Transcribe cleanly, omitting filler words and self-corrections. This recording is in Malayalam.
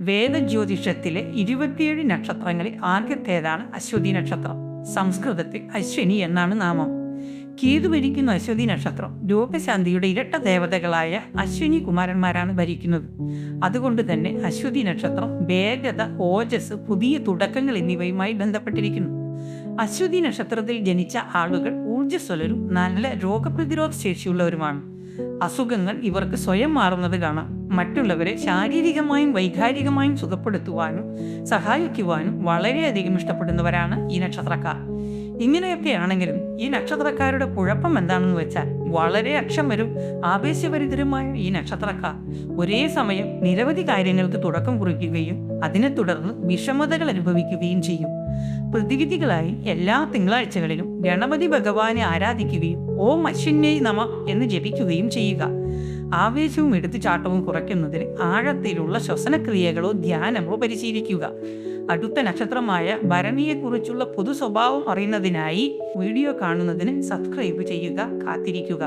വേദജ്യോതിഷത്തിലെ 27 നക്ഷത്രങ്ങളിൽ ആദ്യത്തേതാണ് അശ്വതി നക്ഷത്രം. സംസ്കൃതത്തിൽ അശ്വിനി എന്നാണ് നാമം. കേതു ഭരിക്കുന്ന അശ്വതി നക്ഷത്രം രോഗശാന്തിയുടെ ഇരട്ട ദേവതകളായ അശ്വിനി കുമാരന്മാരാണ് ഭരിക്കുന്നത്. അതുകൊണ്ട് തന്നെ അശ്വതി നക്ഷത്രം വേഗത, ഓജസ്, പുതിയ തുടക്കങ്ങൾ എന്നിവയുമായി ബന്ധപ്പെട്ടിരിക്കുന്നു. അശ്വതി നക്ഷത്രത്തിൽ ജനിച്ച ആളുകൾ ഊർജ്ജസ്വലരും നല്ല രോഗപ്രതിരോധ ശേഷിയുള്ളവരുമാണ്. അസുഖങ്ങൾ ഇവർക്ക് സ്വയം മാറുന്നത് കാണാം. മറ്റുള്ളവരെ ശാരീരികമായും വൈകാരികമായും സുഖപ്പെടുത്തുവാനും സഹായിക്കുവാനും വളരെയധികം ഇഷ്ടപ്പെടുന്നവരാണ് ഈ നക്ഷത്രക്കാർ. ഇങ്ങനെയൊക്കെയാണെങ്കിലും ഈ നക്ഷത്രക്കാരുടെ കുഴപ്പം എന്താണെന്ന് വെച്ചാൽ, വളരെ അക്ഷമരും ആവേശഭരിതരുമായ ഈ നക്ഷത്രക്കാർ ഒരേ സമയം നിരവധി കാര്യങ്ങൾക്ക് തുടക്കം കുറിക്കുകയും അതിനെ തുടർന്ന് വിഷമതകൾ അനുഭവിക്കുകയും ചെയ്യും. പ്രതിവിധികളായി എല്ലാ തിങ്കളാഴ്ചകളിലും ഗണപതി ഭഗവാനെ ആരാധിക്കുകയും ഓം അശ്വിന്യൈ നമഃ എന്ന് ജപിക്കുകയും ചെയ്യുക. ആവേശവും എടുത്തുചാട്ടവും കുറയ്ക്കുന്നതിന് ആഴത്തിലുള്ള ശ്വസനക്രിയകളോ ധ്യാനമോ പരിശീലിക്കുക. അടുത്ത നക്ഷത്രമായ ഭരണിയെക്കുറിച്ചുള്ള പൊതു സ്വഭാവം അറിയുന്നതിനായി വീഡിയോ കാണുന്നതിന് സബ്സ്ക്രൈബ് ചെയ്യുക. കാത്തിരിക്കുക.